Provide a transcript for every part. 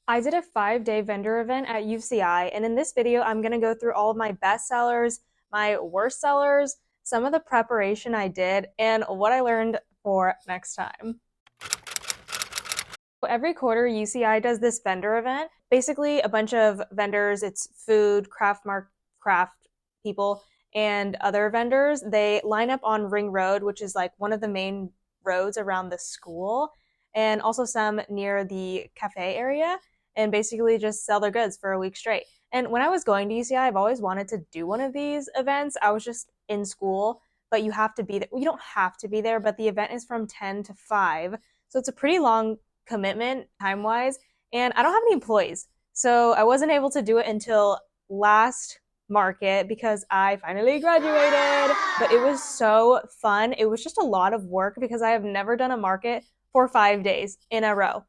I did a 5-day vendor event at UCI, and in this video, I'm going to go through all of my best sellers, my worst sellers, some of the preparation I did, and what I learned for next time. Every quarter, UCI does this vendor event. Basically, a bunch of vendors, it's food, craft people, and other vendors. They line up on Ring Road, which is like one of the main roads around the school, and also some near the cafe area, and basically just sell their goods for a week straight. And when I was going to UCI, I've always wanted to do one of these events. I was just in school, but you have to be there. You don't have to be there, but the event is from 10 to 5. So it's a pretty long commitment time wise, and I don't have any employees, so I wasn't able to do it until last market because I finally graduated. But it was so fun. It was just a lot of work because I have never done a market for 5 days in a row.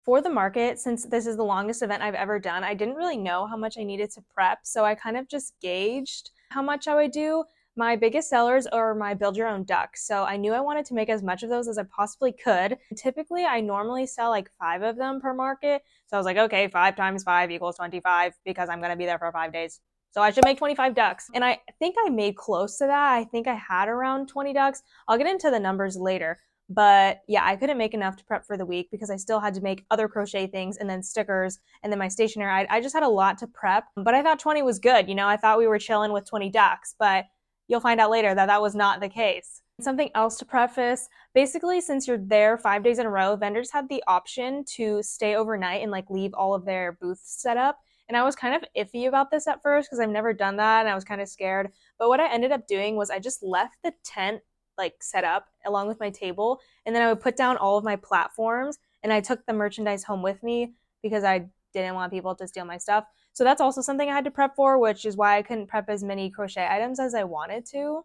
For the market, since this is the longest event I've ever done, I didn't really know how much I needed to prep, so I kind of just gauged how much I would do. My biggest sellers are my build your own ducks, so I knew I wanted to make as much of those as I possibly could. Typically, I normally sell like 5 of them per market, so I was like, okay, 5 times 5 equals 25 because I'm going to be there for 5 days. So I should make 25 ducks. And I think I made close to that. I think I had around 20 ducks. I'll get into the numbers later. But yeah, I couldn't make enough to prep for the week because I still had to make other crochet things and then stickers and then my stationery. I just had a lot to prep, but I thought 20 was good. You know, I thought we were chilling with 20 ducks, but you'll find out later that that was not the case. Something else to preface, basically, since you're there 5 days in a row, vendors had the option to stay overnight and like leave all of their booths set up. And I was kind of iffy about this at first because I've never done that and I was kind of scared. But what I ended up doing was I just left the tent like set up along with my table, and then I would put down all of my platforms and I took the merchandise home with me because I didn't want people to steal my stuff. So that's also something I had to prep for, which is why I couldn't prep as many crochet items as I wanted to.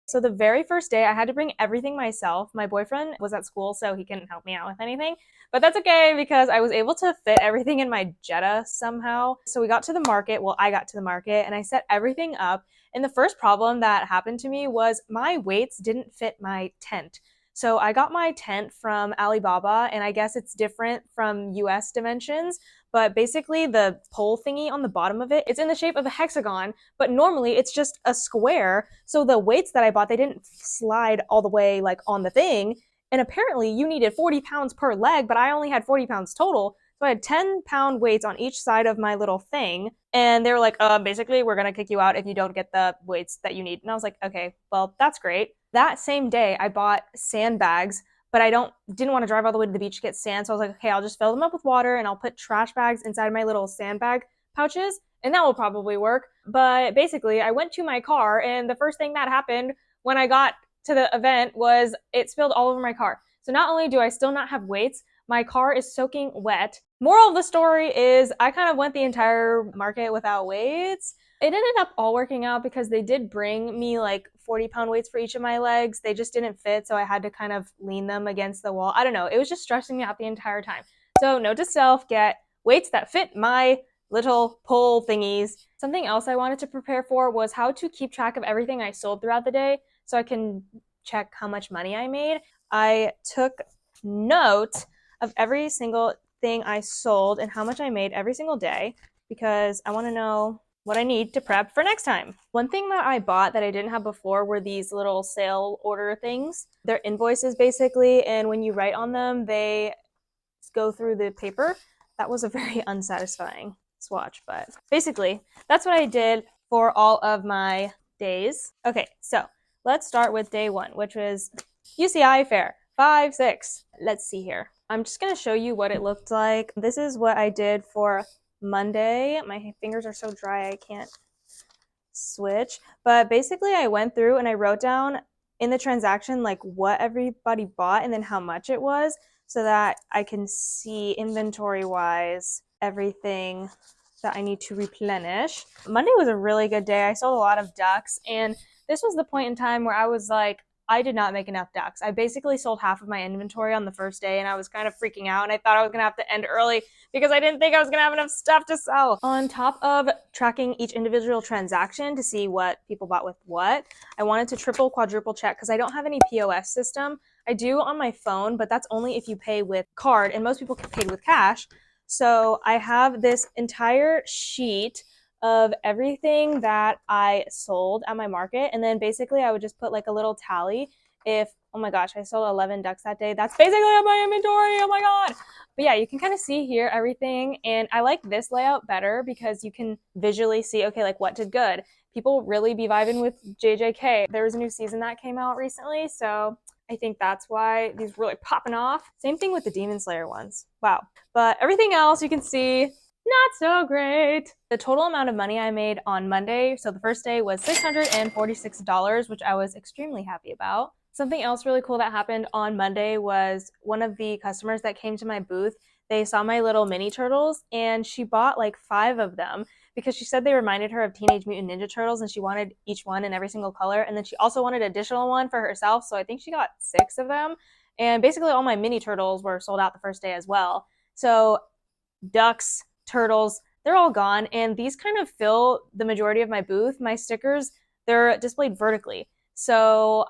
So the very first day I had to bring everything myself. My boyfriend was at school, so he couldn't help me out with anything, but that's okay because I was able to fit everything in my Jetta somehow. So we got to the market, well, I got to the market and I set everything up. And the first problem that happened to me was my weights didn't fit my tent. So I got my tent from Alibaba, and I guess it's different from US dimensions, but basically the pole thingy on the bottom of it, it's in the shape of a hexagon, but normally it's just a square. So the weights that I bought, they didn't slide all the way like on the thing. And apparently you needed 40 pounds per leg, but I only had 40 pounds total. So I had 10-pound weights on each side of my little thing. And they were like, basically, we're going to kick you out if you don't get the weights that you need. And I was like, okay, well, that's great. That same day, I bought sandbags, but I didn't want to drive all the way to the beach to get sand. So I was like, okay, I'll just fill them up with water and I'll put trash bags inside my little sandbag pouches, and that will probably work. But basically, I went to my car, and the first thing that happened when I got to the event was it spilled all over my car. So not only do I still not have weights, my car is soaking wet. Moral of the story is I kind of went the entire market without weights. It ended up all working out because they did bring me like 40-pound weights for each of my legs. They just didn't fit, so I had to kind of lean them against the wall. I don't know. It was just stressing me out the entire time. So note to self, get weights that fit my little pole thingies. Something else I wanted to prepare for was how to keep track of everything I sold throughout the day so I can check how much money I made. I took note of every single thing I sold and how much I made every single day because I want to know what I need to prep for next time. One thing that I bought that I didn't have before were these little sale order things. They're invoices basically, and when you write on them, they go through the paper. That was a very unsatisfying swatch, but basically that's what I did for all of my days. Okay, so let's start with day 1, which was UCI Fair 5-6. Let's see here. I'm just going to show you what it looked like. This is what I did for Monday. My fingers are so dry I can't switch. But basically I went through and I wrote down in the transaction like what everybody bought and then how much it was so that I can see inventory-wise everything that I need to replenish. Monday was a really good day. I sold a lot of ducks, and this was the point in time where I was like, I did not make enough ducks. I basically sold half of my inventory on the first day, and I was kind of freaking out, and I thought I was going to have to end early because I didn't think I was going to have enough stuff to sell. On top of tracking each individual transaction to see what people bought with what, I wanted to triple, quadruple check because I don't have any POS system. I do on my phone, but that's only if you pay with card, and most people paid with cash. So I have this entire sheet of everything that I sold at my market, and then basically I would just put like a little tally if, oh my gosh, I sold 11 ducks that day. That's basically my inventory. Oh my god. But yeah, you can kind of see here everything, and I like this layout better because you can visually see, okay, like what did good. People really be vibing with JJK. There was a new season that came out recently, so I think that's why these were really popping off. Same thing with the Demon Slayer ones. Wow. But everything else you can see, not so great. The total amount of money I made on Monday, so the first day, was $646, which I was extremely happy about. Something else really cool that happened on Monday was one of the customers that came to my booth, they saw my little mini turtles and she bought like 5 of them because she said they reminded her of Teenage Mutant Ninja Turtles and she wanted each one in every single color. And then she also wanted an additional one for herself. So I think she got 6 of them. And basically all my mini turtles were sold out the first day as well. So ducks, turtles, they're all gone. And these kind of fill the majority of my booth. My stickers, they're displayed vertically. So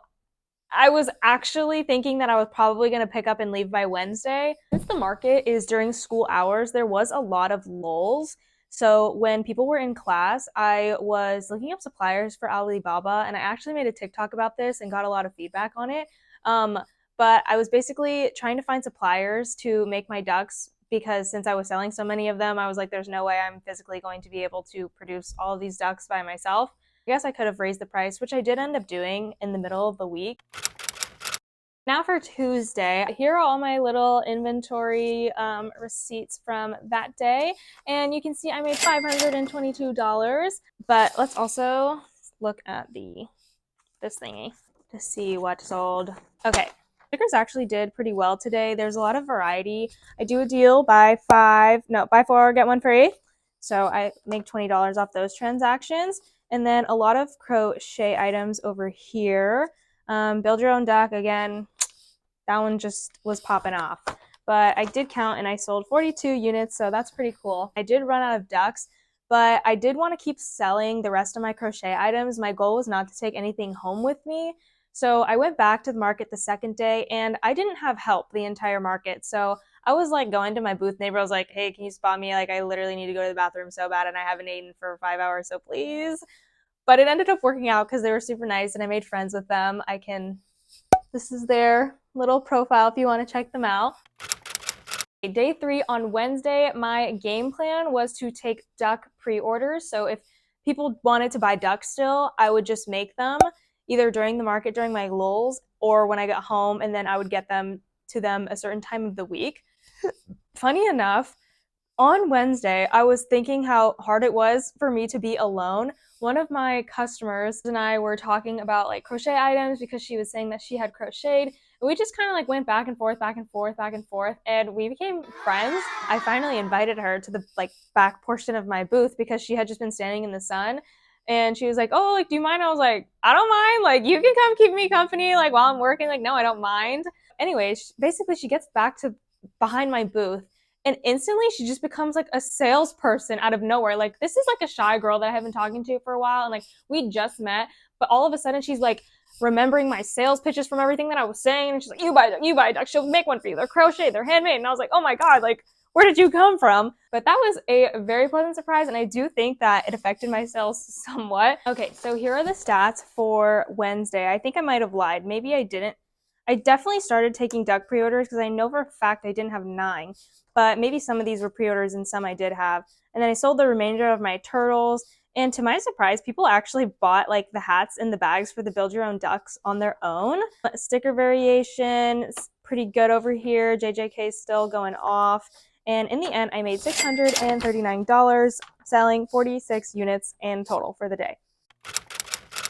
I was actually thinking that I was probably going to pick up and leave by Wednesday. Since the market is during school hours, there was a lot of lulls. So when people were in class, I was looking up suppliers for Alibaba, and I actually made a TikTok about this and got a lot of feedback on it. But I was basically trying to find suppliers to make my ducks because since I was selling so many of them, I was like, there's no way I'm physically going to be able to produce all of these ducks by myself. I guess I could have raised the price, which I did end up doing in the middle of the week. Now for Tuesday, here are all my little inventory receipts from that day. And you can see I made $522. But let's also look at this thingy to see what sold. Okay, stickers actually did pretty well today. There's a lot of variety. I do a deal, buy 4, get 1 free. So I make $20 off those transactions. And then a lot of crochet items over here. Build your own duck, again, that one just was popping off. But I did count and I sold 42 units, so that's pretty cool. I did run out of ducks, but I did want to keep selling the rest of my crochet items. My goal was not to take anything home with me. So I went back to the market the second day and I didn't have help the entire market. So I was like going to my booth neighbor. I was like, hey, can you spot me? Like, I literally need to go to the bathroom so bad and I haven't eaten for 5 hours, so please. But it ended up working out because they were super nice and I made friends with them. This is their little profile if you want to check them out. Day 3 on Wednesday, my game plan was to take duck pre-orders. So if people wanted to buy ducks still, I would just make them either during the market, during my lulls, or when I got home, and then I would get them to them a certain time of the week. Funny enough, on Wednesday, I was thinking how hard it was for me to be alone. One of my customers and I were talking about like crochet items because she was saying that she had crocheted. And we just kind of like went back and forth, back and forth, back and forth, and we became friends. I finally invited her to the like back portion of my booth because she had just been standing in the sun. And she was like, oh, like, do you mind? I was like, I don't mind. Like, you can come keep me company like while I'm working. Like, no, I don't mind. Anyway, basically she gets back to behind my booth and instantly she just becomes like a salesperson out of nowhere. Like, this is like a shy girl that I have been talking to for a while and like we just met, but all of a sudden she's like remembering my sales pitches from everything that I was saying, and she's like, you buy a duck, she'll make one for you, they're crochet, they're handmade. And I was like, oh my god, like, where did you come from? But that was a very pleasant surprise, and I do think that it affected my sales somewhat. Okay, so here are the stats for Wednesday. I think I might have lied, maybe I didn't. I definitely started taking duck pre-orders because I know for a fact I didn't have 9, but maybe some of these were pre-orders and some I did have. And then I sold the remainder of my turtles, and to my surprise, people actually bought like the hats and the bags for the Build Your Own Ducks on their own. Sticker variation is pretty good over here. JJK is still going off. And in the end, I made $639, selling 46 units in total for the day.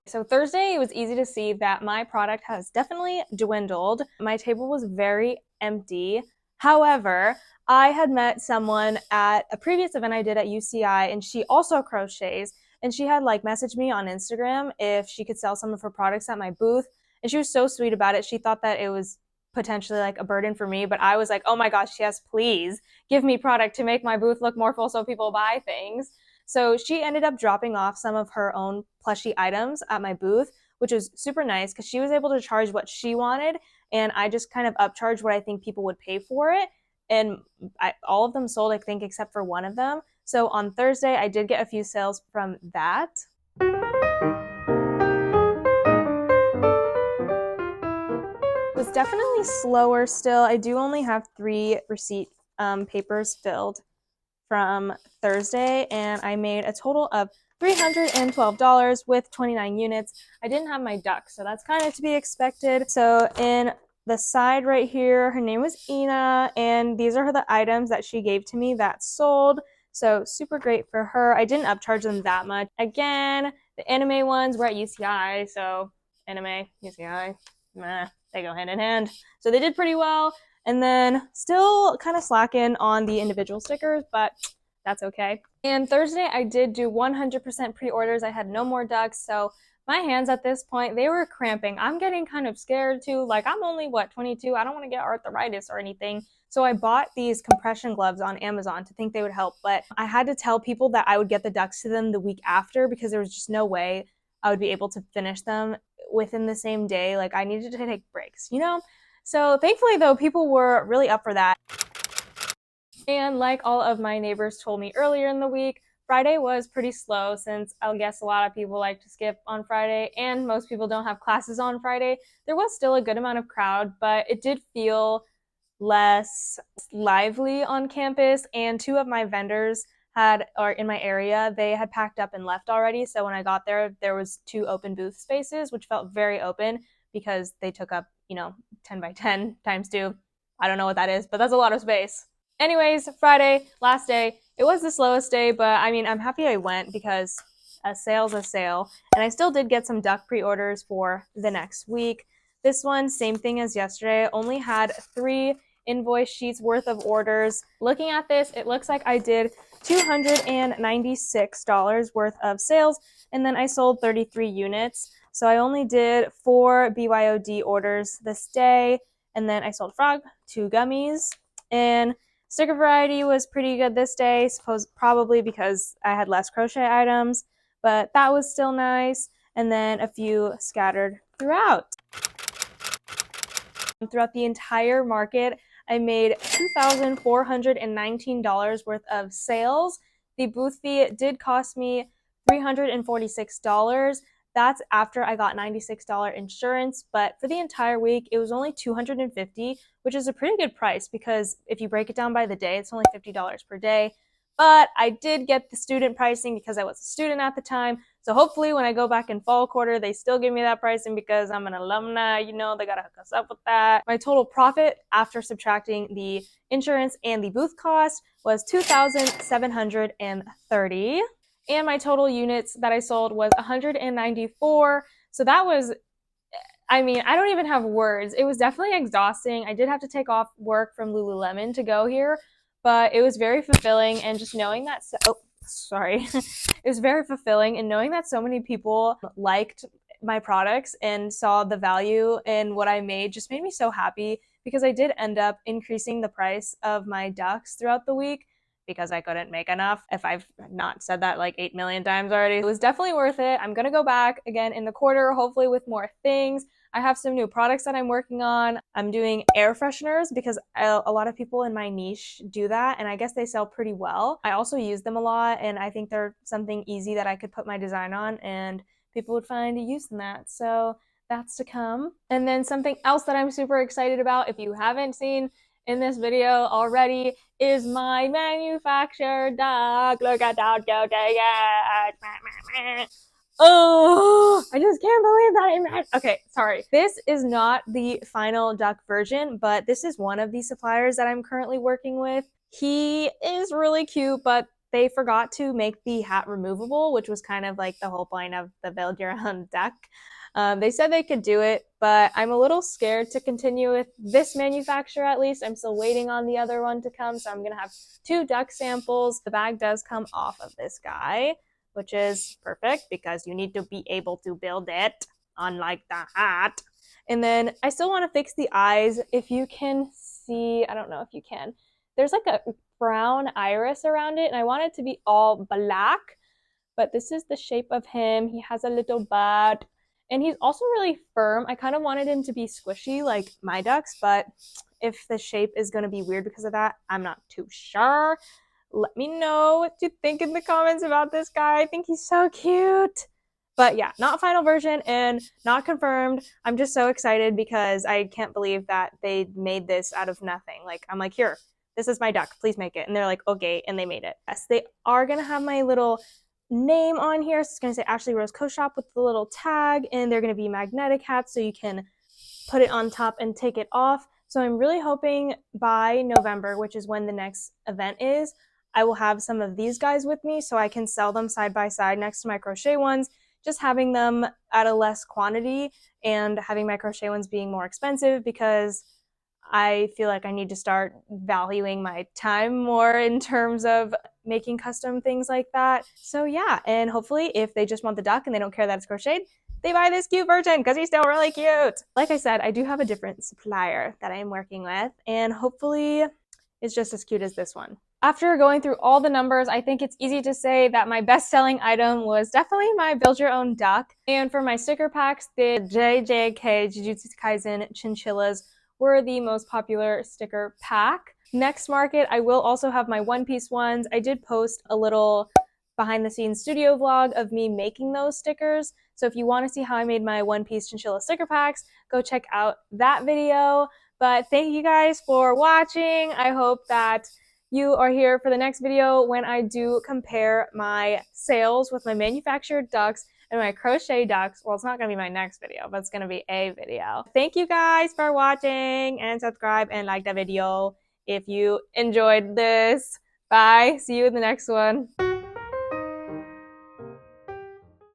So Thursday, it was easy to see that my product has definitely dwindled. My table was very empty. However, I had met someone at a previous event I did at UCI, and she also crochets, and she had like messaged me on Instagram if she could sell some of her products at my booth, and she was so sweet about it. She thought that it was potentially like a burden for me, but I was like, oh my gosh, yes, please give me product to make my booth look more full so people buy things. So she ended up dropping off some of her own plushie items at my booth, which was super nice because she was able to charge what she wanted, and I just kind of upcharged what I think people would pay for it. And all of them sold, I think, except for one of them. So on Thursday, I did get a few sales from that. It was definitely slower still. I do only have 3 receipt papers filled from Thursday, and I made a total of $312 with 29 units. I didn't have my duck, so that's kind of to be expected. So in the side right here, her name was Ina, and these are the items that she gave to me that sold. So super great for her. I didn't upcharge them that much. Again, the anime ones were at UCI, so anime, UCI, meh, they go hand in hand. So they did pretty well. And then still kind of slacking on the individual stickers, but that's okay. And Thursday, I did do 100% pre-orders. I had no more ducks, so my hands at this point, they were cramping. I'm getting kind of scared too. Like, I'm only, 22? I don't want to get arthritis or anything. So I bought these compression gloves on Amazon to think they would help, but I had to tell people that I would get the ducks to them the week after because there was just no way I would be able to finish them within the same day. Like, I needed to take breaks, you know? So thankfully, though, people were really up for that. And like all of my neighbors told me earlier in the week, Friday was pretty slow since I guess a lot of people like to skip on Friday and most people don't have classes on Friday. There was still a good amount of crowd, but it did feel less lively on campus, and 2 of my vendors or in my area, they had packed up and left already. So when I got there, there was 2 open booth spaces, which felt very open because they took up, 10 by 10 times 2. I don't know what that is, but that's a lot of space. Anyways, Friday, last day, it was the slowest day, but I mean, I'm happy I went because a sale's a sale. And I still did get some duck pre-orders for the next week. This one, same thing as yesterday, only had 3 invoice sheets worth of orders. Looking at this, it looks like I did $296 worth of sales, and then I sold 33 units. So I only did 4 BYOD orders this day, and then I sold Frog, 2 gummies, and sticker variety was pretty good this day, probably because I had less crochet items, but that was still nice, and then a few scattered throughout. Throughout the entire market, I made $2,419 worth of sales. The booth fee did cost me $346. That's after I got $96 insurance, but for the entire week, it was only $250, which is a pretty good price because if you break it down by the day, it's only $50 per day. But I did get the student pricing because I was a student at the time. So hopefully when I go back in fall quarter, they still give me that pricing because I'm an alumni, they gotta hook us up with that. My total profit after subtracting the insurance and the booth cost was $2,730. And my total units that I sold was 194. So that was, I don't even have words. It was definitely exhausting. I did have to take off work from Lululemon to go here, but it was very fulfilling. And just knowing that, it was very fulfilling. And knowing that so many people liked my products and saw the value in what I made just made me so happy because I did end up increasing the price of my ducks throughout the week because I couldn't make enough. If I've not said that like 8 million times already, it was definitely worth it. I'm gonna go back again in the quarter, hopefully with more things. I have some new products that I'm working on. I'm doing air fresheners because a lot of people in my niche do that, and I guess they sell pretty well. I also use them a lot, and I think they're something easy that I could put my design on, and people would find a use in that. So that's to come. And then something else that I'm super excited about, if you haven't seen in this video already, is my manufactured duck. Look at that, go take it. Oh, I just can't believe that. Okay, sorry. This is not the final duck version, but this is one of the suppliers that I'm currently working with. He is really cute, but they forgot to make the hat removable, which was kind of like the whole point of the build your own duck. They said they could do it, but I'm a little scared to continue with this manufacturer at least. I'm still waiting on the other one to come, so I'm going to have 2 duck samples. The bag does come off of this guy, which is perfect because you need to be able to build it, unlike the hat. And then I still want to fix the eyes. If you can see, I don't know if you can, there's like a brown iris around it, and I want it to be all black, but this is the shape of him. He has a little butt, And he's also really firm. I kind of wanted him to be squishy like my ducks, but if the shape is going to be weird because of that, I'm not too sure. Let me know what you think in the comments about this guy. I think he's so cute. But yeah, not final version and not confirmed. I'm just so excited because I can't believe that they made this out of nothing. Like, I'm like, here, this is my duck, please make it. And they're like, okay, and they made it. Yes, they are gonna have my little name on here. So it's gonna say Ashley Rose Co-Shop with the little tag, and they're gonna be magnetic hats so you can put it on top and take it off. So I'm really hoping by November, which is when the next event is, I will have some of these guys with me so I can sell them side by side next to my crochet ones, just having them at a less quantity and having my crochet ones being more expensive because I feel like I need to start valuing my time more in terms of making custom things like that. So yeah, and hopefully if they just want the duck and they don't care that it's crocheted, they buy this cute version because he's still really cute. Like I said, I do have a different supplier that I'm working with, and hopefully it's just as cute as this one. After going through all the numbers, I think it's easy to say that my best-selling item was definitely my Build Your Own Duck. And for my sticker packs, the JJK Jujutsu Kaisen Chinchillas were the most popular sticker pack. Next market, I will also have my one-piece ones. I did post a little behind-the-scenes studio vlog of me making those stickers. So if you want to see how I made my one-piece chinchilla sticker packs, go check out that video. But thank you guys for watching. I hope that you are here for the next video when I do compare my sales with my manufactured ducks and my crochet ducks. Well, it's not going to be my next video, but it's going to be a video. Thank you guys for watching, and subscribe and like the video if you enjoyed this. Bye. See you in the next one.